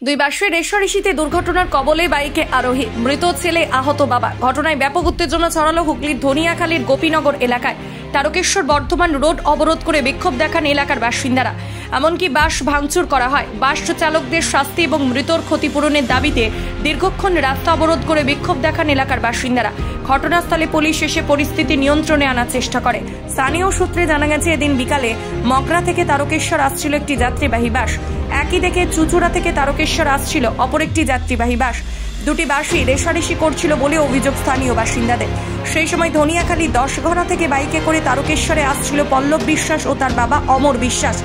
দুই বাসের রেশারেশিতে দুর্ঘটনার কবলে বাইকে আরোহী, মৃত ছেলে, আহত বাবা। ঘটনায় ব্যাপক উত্তেজনা ছড়ালো হুগলির ধনিয়াখালীর গোপীনগর এলাকায়। তারকেশ্বর বর্ধমান রোড অবরোধ করে বিক্ষোভ দেখান এলাকার বাসিন্দারা। এমনকি বাস ভাঙচুর করা হয়। বাস চালকদের শাস্তি এবং মৃতর ক্ষতিপূরণের দাবিতে দীর্ঘক্ষণ রাস্তা অবরোধ করে বিক্ষোভ দেখান এলাকার বাসিন্দারা। ঘটনাস্থলে পুলিশ এসে পরিস্থিতি নিয়ন্ত্রণে আনার চেষ্টা করে। স্থানীয় সূত্রে জানা গেছে, এদিন বিকালে মগরা থেকে তারকেশ্বর আসছিল একটি যাত্রীবাহী বাস। একই দেখে চুচুড়া থেকে তারকেশ্বর আসছিল অপর একটি যাত্রীবাহী বাস। দুটি বাসই রেশারেশি করছিল বলে অভিযোগ স্থানীয় বাসিন্দাদের। সেই সময় ধনিয়াখালী 10ঘড়া থেকে বাইকে করে তারকেশ্বরে আসছিল পল্লব বিশ্বাস ও তার বাবা অমর বিশ্বাস।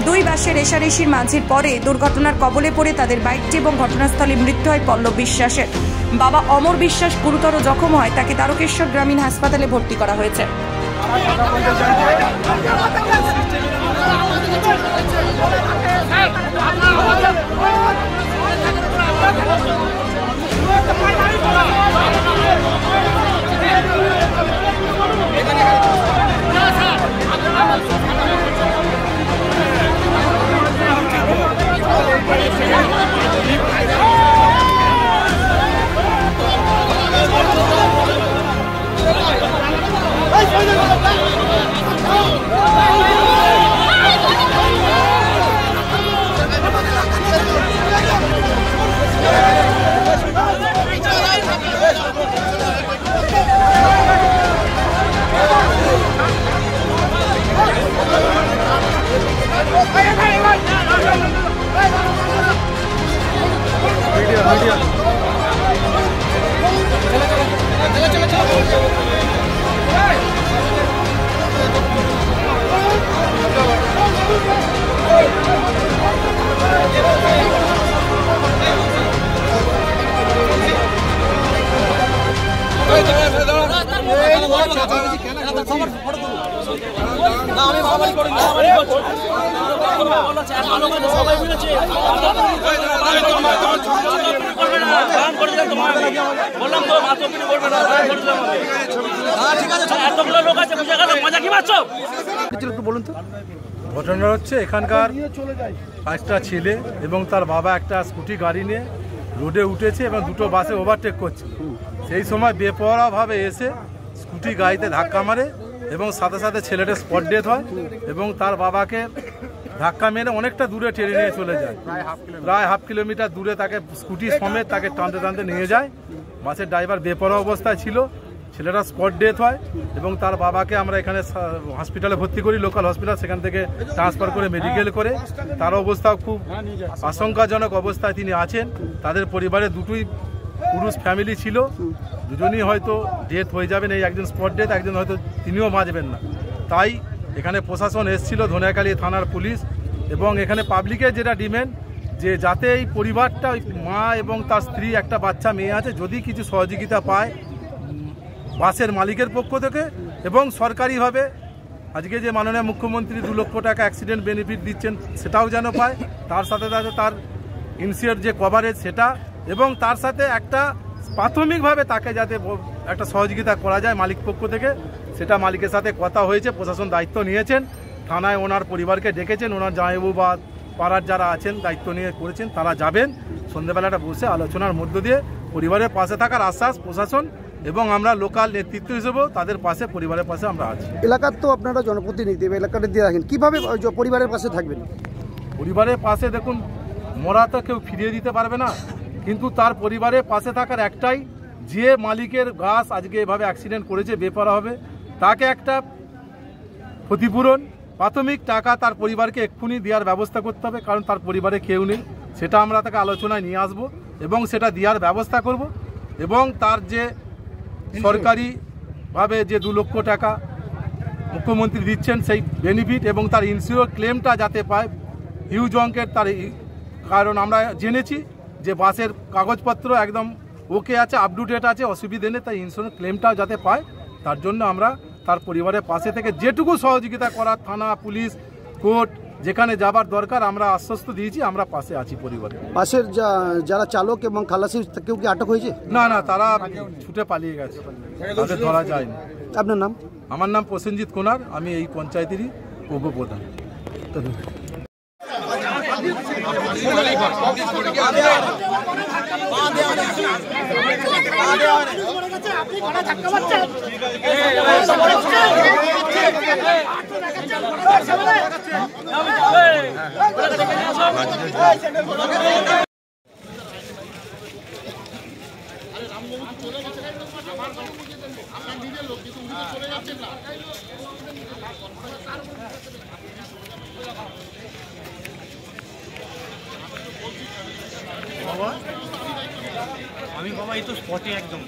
দুই বাসের রেশারেশির মাঝের পরে দুর্ঘটনার কবলে পড়ে তাদের বাইকটি এবং ঘটনাস্থলে মৃত্যু হয় পল্লব বিশ্বাসের। বাবা অমর বিশ্বাস গুরুতর জখম হয়, তাকে তারকেশ্বর গ্রামীণ হাসপাতালে ভর্তি করা হয়েছে। ঘটনা হচ্ছে, এখানকার একটা ছেলে এবং তার বাবা একটা স্কুটি গাড়ি নিয়ে রোডে উঠেছে এবং দুটো বাসে ওভারটেক করছে। সেই সময় বেপরোয়াভাবে এসে স্কুটি গাড়িতে ধাক্কা মারে এবং সাথে সাথে ছেলেটা স্পট ডেথ হয় এবং তার বাবাকে ধাক্কা মেরে অনেকটা দূরে টেনে নিয়ে চলে যায়। প্রায় হাফ কিলোমিটার দূরে তাকে স্কুটি সমেত তাকে টানতে টানতে নিয়ে যায়। বাসের ড্রাইভার বেপরোয়া অবস্থায় ছিল, ছেলেটা স্পট ডেথ হয় এবং তার বাবাকে আমরা এখানে হসপিটালে ভর্তি করি, লোকাল হসপিটাল, সেখান থেকে ট্রান্সফার করে মেডিকেল করে। তার অবস্থাও খুব আশঙ্কাজনক অবস্থায় তিনি আছেন। তাদের পরিবারে দুটোই পুরুষ ফ্যামিলি ছিল, দুজনই হয়তো ডেথ হয়ে যাবেন, এই একজন স্পট ডেথ, একজন হয়তো তিনিও বাঁচবেন না। তাই এখানে প্রশাসন এসেছিল, ধনিয়াখালী থানার পুলিশ, এবং এখানে পাবলিকের যেটা ডিমান্ড যে যাতে এই পরিবারটা, মা এবং তার স্ত্রী, একটা বাচ্চা মেয়ে আছে, যদি কিছু সহযোগিতা পায় বাসের মালিকের পক্ষ থেকে এবং সরকারিভাবে আজকে যে মাননীয় মুখ্যমন্ত্রী 2 লক্ষ টাকা অ্যাক্সিডেন্ট বেনিফিট দিচ্ছেন সেটাও যেন পায়, তার সাথে সাথে তার ইন্স্যুরেন্স যে কভারেজ সেটা, এবং তার সাথে একটা প্রাথমিকভাবে তাকে যাতে একটা সহযোগিতা করা যায় মালিক পক্ষ থেকে, সেটা মালিকের সাথে কথা হয়েছে। প্রশাসন দায়িত্ব নিয়েছেন, থানায় ওনার পরিবারকে ডেকেছেন, ওনার জামাইবাবু বা পাড়ার যারা আছেন দায়িত্ব নিয়ে করেছেন, তারা যাবেন। সন্ধ্যেবেলাটা বসে আলোচনার মধ্য দিয়ে পরিবারের পাশে থাকার আশ্বাস প্রশাসন এবং আমরা লোকাল নেতৃত্ব হিসেবেও তাদের পাশে, পরিবারের পাশে আমরা আছি। এলাকার তো আপনারা জনপ্রতিনিধি, এলাকাটা দিয়ে রাখেন, কীভাবে পরিবারের পাশে থাকবেন? পরিবারের পাশে দেখুন, মরা তো কেউ ফিরিয়ে দিতে পারবে না, কিন্তু তার পরিবারের পাশে থাকার একটাই, যে মালিকের গাছ আজকে এভাবে অ্যাক্সিডেন্ট করেছে বেপরোয়া হবে, তাকে একটা ক্ষতিপূরণ, প্রাথমিক টাকা তার পরিবারকে এক্ষুনি দেওয়ার ব্যবস্থা করতে হবে, কারণ তার পরিবারে কেউ নেই। সেটা আমরা তাকে আলোচনায় নিয়ে আসব এবং সেটা দেওয়ার ব্যবস্থা করব। এবং তার যে সরকারিভাবে যে 2 লক্ষ টাকা মুখ্যমন্ত্রী দিচ্ছেন সেই বেনিফিট এবং তার ইন্স্যুরেন্স ক্লেমটা যাতে পায় হিউজ অঙ্কের, তার কারণ আমরা জেনেছি যে বাসের কাগজপত্র একদম ওকে আছে, আপ টু ডেট আছে, অসুবিধে নেই, তাই ইন্স্যুরেন্স ক্লেমটাও যাতে পায়, তার জন্য আমরা তার পরিবারের পাশে থেকে যেটুকু সহযোগিতা করার, থানা, পুলিশ, কোর্ট, যেখানে যাবার দরকার আমরা আশ্বস্ত দিয়েছি, আমরা পাশে আছি পরিবারে। বাসের যারা চালক এবং খালাসি কেউ কি আটক হয়েছে? না না, তারা ছুটে পালিয়ে গেছে, তাদের ধরা যায়নি। আপনার নাম? আমার নাম প্রসেনজিৎ কোনার, আমি এই পঞ্চায়েতেরই উপপ্রধান। আমি বাবা এই তো স্পটে একদম